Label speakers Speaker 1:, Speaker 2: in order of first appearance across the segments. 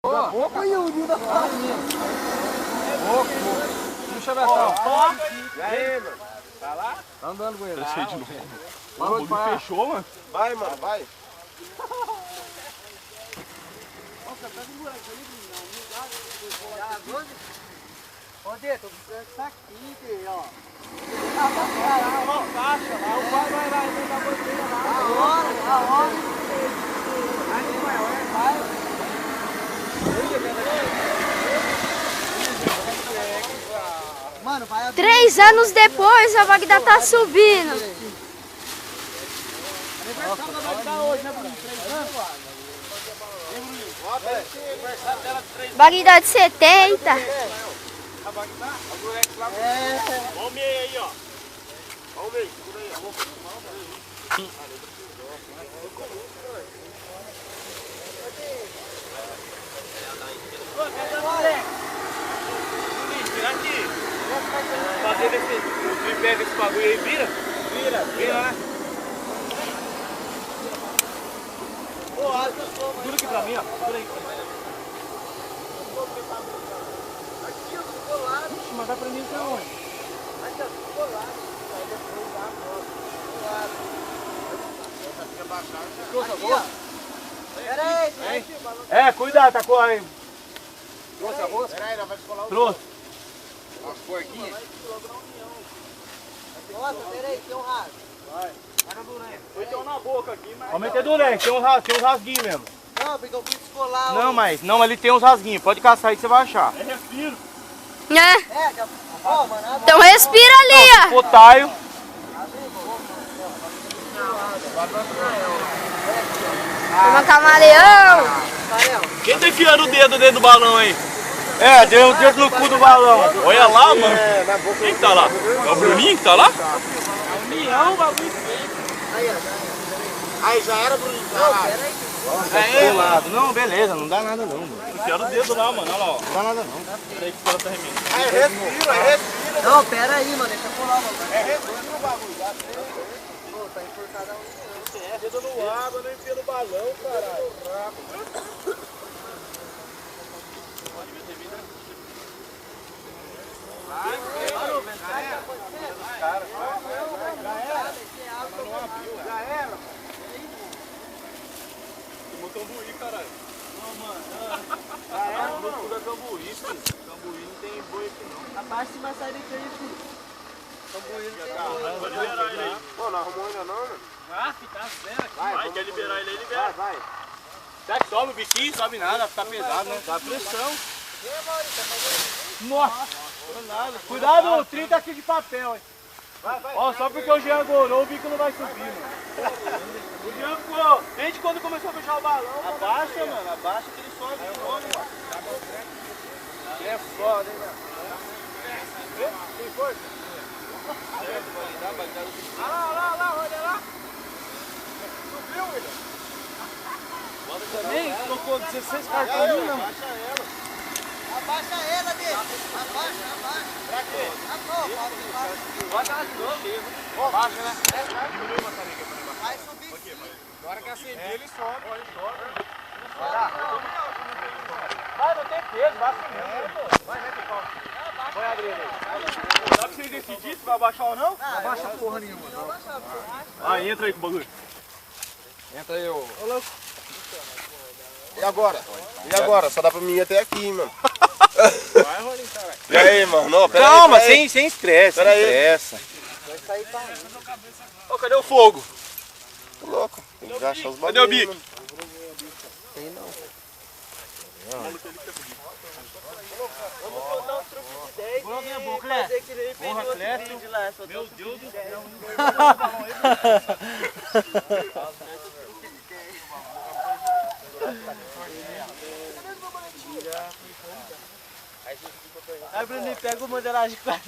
Speaker 1: Pouco e o da
Speaker 2: Pouco. Puxa, Betão.
Speaker 1: E aí, mano? Tá lá?
Speaker 2: Tá andando com ele.
Speaker 3: Deixa aí de novo.
Speaker 2: Mano,
Speaker 3: O bagulho fechou, mano.
Speaker 1: Vai, mano, vai.
Speaker 4: Ô, Dê, tô precisando disso aqui, Dê, ó. Mano, vai abrir.
Speaker 5: 3 anos depois a Bagdá tá subindo.
Speaker 4: Aniversário da Bagdá hoje, né, Bruno? 3 anos?
Speaker 5: Bagdá de 70.
Speaker 1: Vamos aí, ó. Vamos aí, segura aí, ó.
Speaker 3: Tira aqui. Fazer o tripé desse bagulho aí, vira? Vira, né? Segura aqui pra mim, ó. Segura aí. Ixi, mas vai prender pra onde?
Speaker 4: Pera aí,
Speaker 3: É, cuidado, tá com aí.
Speaker 1: Trouxe a rosca? Peraí, nós vamos colar o...
Speaker 3: Trouxe.
Speaker 1: As porquinhas.
Speaker 4: Nossa, pera aí, tem um raso.
Speaker 3: Foi ter um na boca aqui, mas... Vamos meter durante, tem uns rasguinhos mesmo.
Speaker 4: Não, porque eu fui descolar
Speaker 3: Não, mas não, ali tem uns rasguinhos. Pode caçar aí que você vai achar. É respiro.
Speaker 5: É.
Speaker 4: Ó, mano,
Speaker 5: Então respira ali, ó.
Speaker 3: Potaio.
Speaker 5: Toma camaleão.
Speaker 3: Quem tá enfiando o dedo dentro do balão aí? É, deu o dedo no cu do balão. Olha lá, mano. Quem que tá lá? É o Bruninho que tá lá?
Speaker 1: Aí, já era, Bruninho.
Speaker 3: Colado. Não, beleza, não dá nada não, mano. Enfiaram o dedo lá, mano. Olha lá, ó. Não dá nada não. Peraí que o cara tá remendo.
Speaker 1: Aí, respira.
Speaker 4: Não, pera aí, mano, deixa eu colar, mano.
Speaker 1: Respira o bagulho.
Speaker 4: Pô, tá enforcado aonde?
Speaker 1: Dedo no água, não enfia no balão, caralho.
Speaker 3: Já era. Tomou cambuí, caralho. Não, mano. Já era, mano. Tudo é cambuí, filho. Cambuí não tem boi aqui, não.
Speaker 4: Abaixa e vai sair daqui aí, filho.
Speaker 3: Pode liberar ele aí.
Speaker 1: Pô, não arrumou ainda não, mano?
Speaker 3: Ah, tá zero aqui. Vai, quer liberar ele aí, libera.
Speaker 1: Vai, vai.
Speaker 3: Será que sobe o bichinho? Sobe nada, fica pesado, né? Dá pressão. Nossa! Cuidado, 30 aqui de papel, hein? Ó, só porque o Jean gorou, o bico não vai subir, mano. O Jean ficou, desde quando começou a fechar o balão. Abaixa, mano, abaixa que ele sobe de novo, mano. É foda, hein, mano. Tem força? Olha lá, olha lá. Subiu, William?
Speaker 2: Também colocou 16 cartões, não?
Speaker 4: Abaixa ela, Dê. Abaixa.
Speaker 1: Pra quê?
Speaker 3: Bota ela de novo. Abaixa, né? Diminui uma tarefa pra baixo.
Speaker 4: Vai subir sim.
Speaker 1: Na hora que acender, ele sobe.
Speaker 3: Ele sobe. Vai, não tem peso, vai subindo. Vai, né, pessoal? Vai abrir ele. Dá pra vocês decidirem se vai abaixar ou não?
Speaker 2: Não abaixa porra nenhuma.
Speaker 3: Ah, entra aí com o bagulho.
Speaker 2: Entra aí, ô.
Speaker 1: E agora? E agora? Só dá pra mim ir até aqui, mano.
Speaker 3: Vai, Rolinho, caralho.
Speaker 1: E aí, mano? Não, pera
Speaker 3: Calma,
Speaker 1: aí,
Speaker 3: sem estresse,
Speaker 1: Pera aí.
Speaker 3: estressa.
Speaker 4: Vai sair pra onde?
Speaker 3: Ô, cadê o fogo?
Speaker 1: Tô louco. Tem que achar os bagulhos.
Speaker 3: Cadê o bico?
Speaker 1: mano.
Speaker 4: Tem não.
Speaker 3: Vamos botar um truque de 10 e fazer que nem fez no outro vídeo lá. Meu Deus do céu.
Speaker 4: Aí, Bruninho, pega o modelagem pra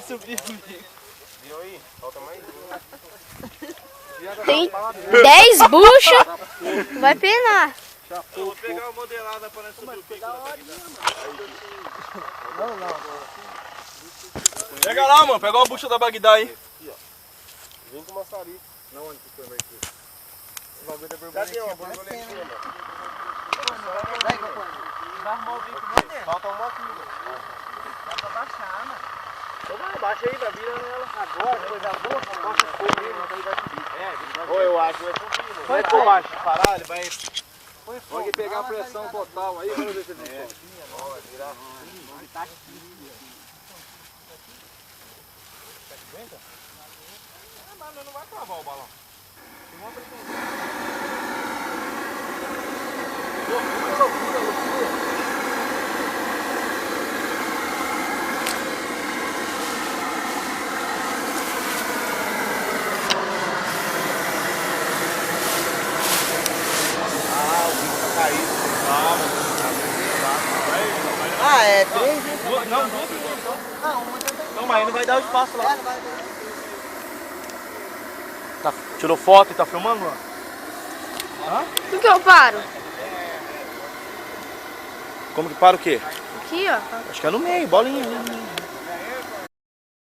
Speaker 4: subir comigo.
Speaker 1: Viu aí? Falta mais um.
Speaker 5: Tem 10 buchas. Vai penar.
Speaker 3: Eu vou pegar uma modelada para nós subir o pico. Pega lá, mano. Pega uma bucha da Bagdá aí.
Speaker 1: Vem com maçarico.
Speaker 2: Não, onde que foi, vai ter?
Speaker 1: Cadê uma borboletinha, mano?
Speaker 4: Vai arrumar o bico não, né?
Speaker 1: Falta uma aqui.
Speaker 4: Dá pra baixar, mano.
Speaker 3: Então vai, baixa aí, vai virando ela.
Speaker 4: Agora, coisa boa, baixa o fogo aí, mas aí vai subir.
Speaker 1: Ou eu acho que vai subir, né?
Speaker 3: Vai por baixo.
Speaker 1: Parar, ele vai...
Speaker 2: Pode pegar a pressão total aí, vamos ver se ele não sobe.
Speaker 1: Mas não vai travar o balão.
Speaker 4: Ah, é 3, né?
Speaker 3: Não, duas então. Não, mas aí não vai dar o espaço lá. Tá, tirou foto e tá filmando, mano?
Speaker 5: Por que eu paro?
Speaker 3: Como que para o quê?
Speaker 5: Aqui, ó.
Speaker 3: Acho que é no meio, bolinha.